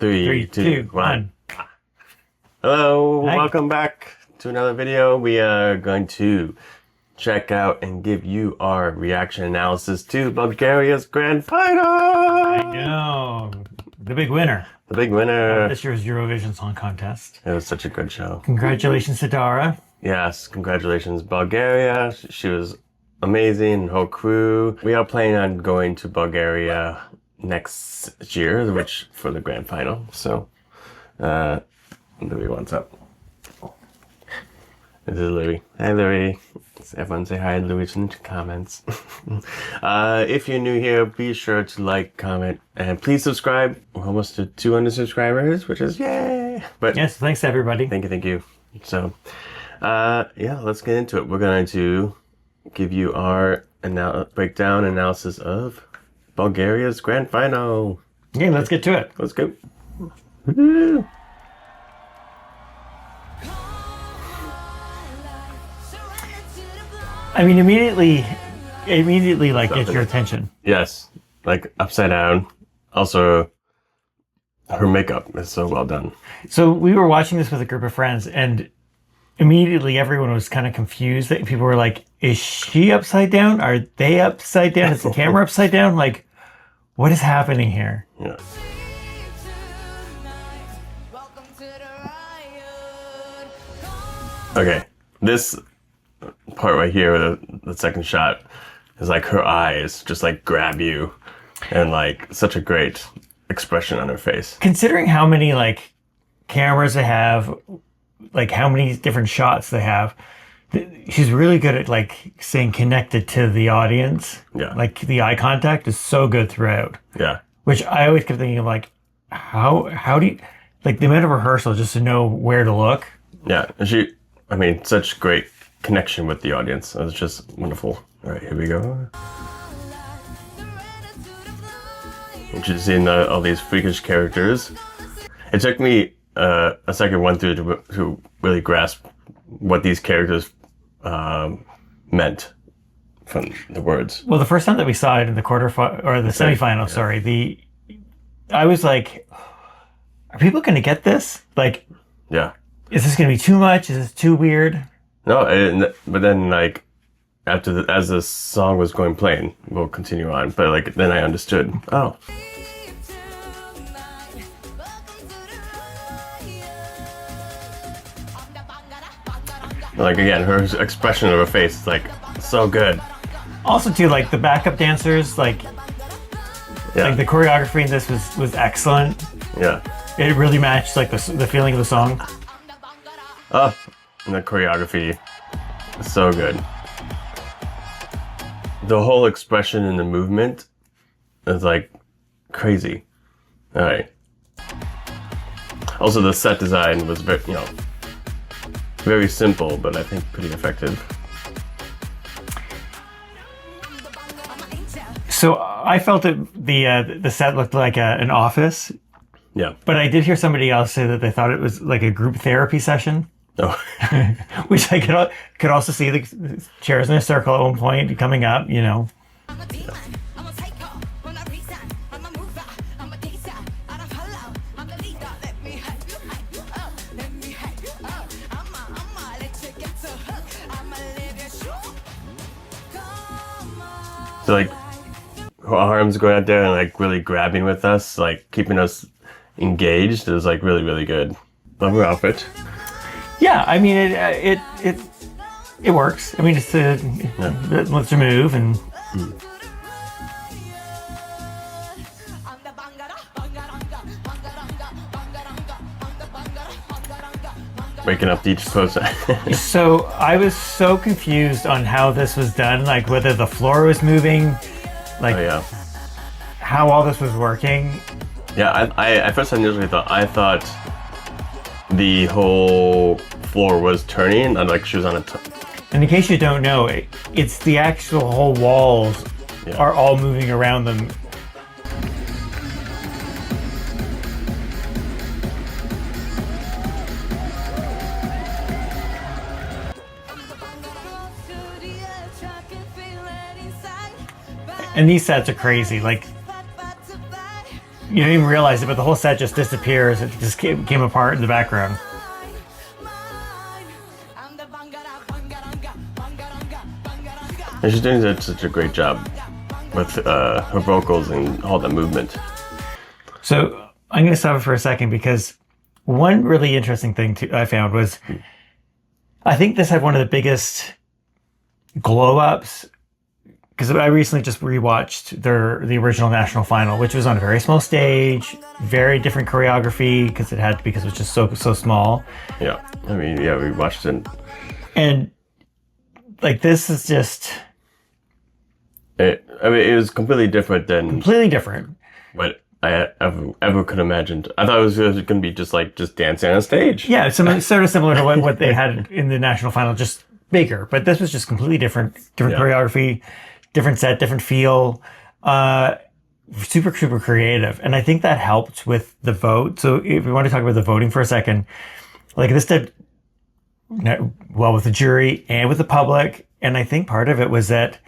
Three, two, one. Hello, Hi. welcome back to another video. We are going to check out and give you our reaction analysis to Bulgaria's Grand Final. I know. The big winner The big of winner. this year's Eurovision Song Contest. It was such a good show. Congratulations to Dara. Yes, congratulations, Bulgaria. She was amazing, her whole crew. We are planning on going to Bulgaria next year, which for the Grand Final. So, Louis, what's up? This is Louis. Hi, Louis. Everyone say hi to Louis in the comments. If you're new here, be sure to like, comment, and please subscribe. We're almost to 200 subscribers, which is yay! But Yes, thanks to everybody. thank you. So, yeah, let's get into it. We're going to give you our breakdown analysis of Bulgaria's Grand Final. Okay, let's get to it. Let's go. Woo. I mean, immediately like gets your attention. Yes, like upside down. Also, her makeup is so well done. So we were watching this with a group of friends, and immediately everyone was kind of confused. That people were like, "Is she upside down? Are they upside down? Is the camera upside down? Like, what is happening here?" Yeah. Okay, this part right here, the second shot, is like her eyes just like grab you, and like such a great expression on her face. Considering how many like cameras they have, like how many different shots they have, she's really good at like staying connected to the audience. Yeah. Like the eye contact is so good throughout. Yeah. Which I always kept thinking of, like, how do you, like the amount of rehearsal just to know where to look. Yeah, and such great connection with the audience. It was just wonderful. All right, here we go. Just seeing all these freakish characters. It took me a second run through to really grasp what these characters meant from the words. Well, the first time that we saw it in the semifinal, sorry, I was like, are people going to get this? Like, Yeah. is this going to be too much? Is this too weird? No, but then like as the song was playing, we'll continue on. But like then I understood. Oh. Like again, her expression of her face is like so good. Also, too, like the backup dancers, like the choreography in this was excellent. Yeah. It really matched like the feeling of the song. Oh, and the choreography is so good. The whole expression and the movement is like crazy. All right. Also, the set design was very simple, but I think pretty effective. So I felt that the set looked like an office, Yeah. but I did hear somebody else say that they thought it was like a group therapy session. Oh. Which I could also see the chairs in a circle at one point coming up, you know. So like her arms going out there and like really grabbing with us, like keeping us engaged. It was like really, really good. Love her outfit. Yeah, I mean it works. I mean it lets her move and. Waking up to each pose. So I was so confused on how this was done, like whether the floor was moving, like Oh yeah. how all this was working. Yeah, I at first I thought the whole floor was turning and like she was on a And in case you don't know, it's the actual whole walls are all moving around them. And these sets are crazy. Like You don't even realize it, but the whole set just disappears. It just came apart in the background. And she's doing such a great job with her vocals and all the movement. So I'm going to stop it for a second because one really interesting thing I found was I think this had one of the biggest glow ups because I recently just rewatched the original national final, which was on a very small stage, very different choreography because it was just so small. Yeah, I mean, yeah, we watched it, and like this is just. It was completely different than what I ever could imagine. I thought it was going to be just dancing on stage. Yeah, sort of similar to what they had in the national final, just bigger. But this was just completely different choreography, different set, different feel, super creative. And I think that helped with the vote. So if we want to talk about the voting for a second, like this did well with the jury and with the public. And I think part of it was that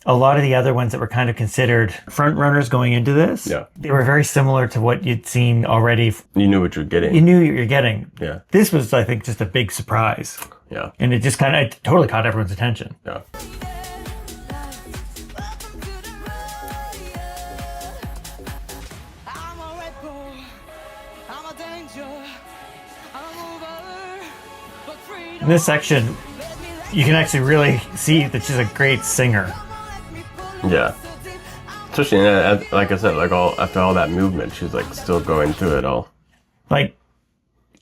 a lot of the other ones that were kind of considered front runners going into this, they were very similar to what you'd seen already. You knew what you were getting. You knew what you're getting. Yeah. This was, I think, just a big surprise. Yeah. And it just totally caught everyone's attention. Yeah. In this section, you can actually really see that she's a great singer. Yeah. Especially, like I said, after all that movement, she's still going through it all.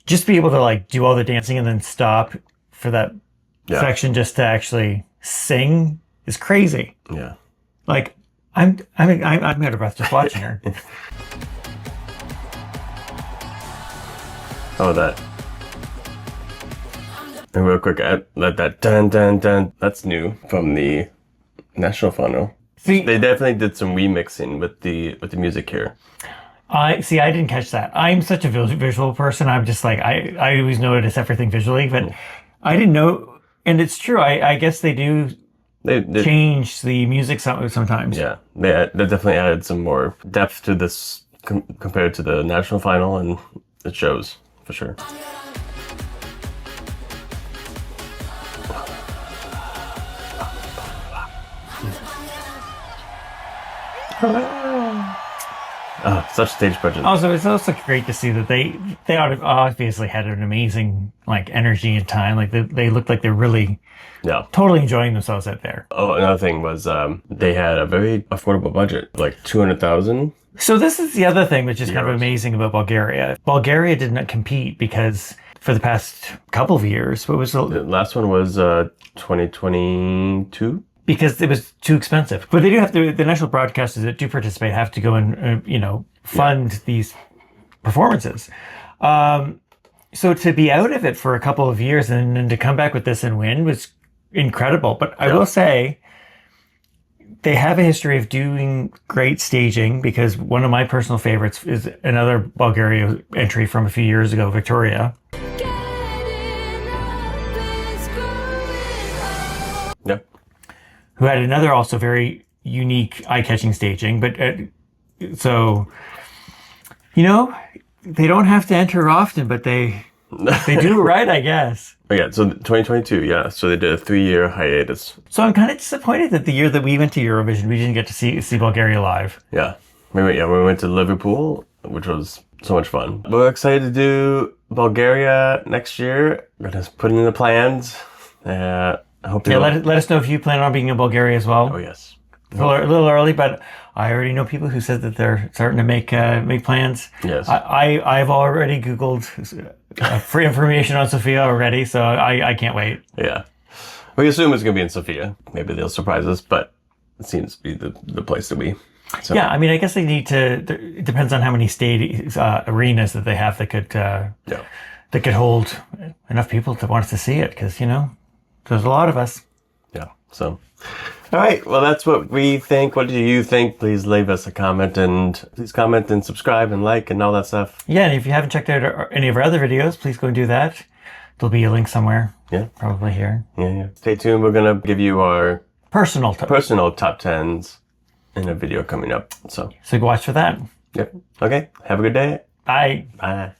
Just be able to do all the dancing and then stop for that section just to actually sing is crazy. Yeah. I'm out of breath just watching her. Oh, that. And real quick, let that dun dun dun. That's new from the national final. See, they definitely did some remixing with the music here. I didn't catch that. I'm such a visual person. I'm just I always notice everything visually, but I didn't know. And it's true. I guess they do. They change the music sometimes. Yeah, they definitely added some more depth to this compared to the national final, and it shows for sure. Oh, such stage presence. Also, it's also great to see that they obviously had an amazing energy and time. They looked like they're really totally enjoying themselves out there. Oh, another thing was they had a very affordable budget, like 200,000. So this is the other thing which is kind of amazing about Bulgaria. Bulgaria did not compete because for the past couple of years, what was the last one was 2022. Because it was too expensive. But they do have to, the national broadcasters that do participate have to go and, fund these performances. So to be out of it for a couple of years and then to come back with this and win was incredible. But I will say, they have a history of doing great staging because one of my personal favorites is another Bulgaria entry from a few years ago, Victoria. Yep. Who had another also very unique, eye-catching staging. But so, they don't have to enter often, but they do it right, I guess. Yeah, so 2022, so they did a 3-year hiatus. So I'm kind of disappointed that the year that we went to Eurovision, we didn't get to see Bulgaria live. Yeah. We went to Liverpool, which was so much fun. We're excited to do Bulgaria next year. We're just putting in the plans. I hope let us know if you plan on being in Bulgaria as well. Oh, yes. A little early, but I already know people who said that they're starting to make plans. Yes. I've already Googled free information on Sofia already, so I can't wait. Yeah. We assume it's going to be in Sofia. Maybe they'll surprise us, but it seems to be the place to be. So. Yeah, I mean, I guess they need to. It depends on how many arenas that they have that could hold enough people to want us to see it, because there's a lot of us. Yeah. So, all right. Well, that's what we think. What do you think? Please leave us a comment and subscribe and like and all that stuff. Yeah, and if you haven't checked out any of our other videos, please go and do that. There'll be a link somewhere. Yeah. Probably here. Yeah. Stay tuned. We're gonna give you our personal top 10s in a video coming up. So go watch for that. Yep. Okay. Have a good day. Bye. Bye.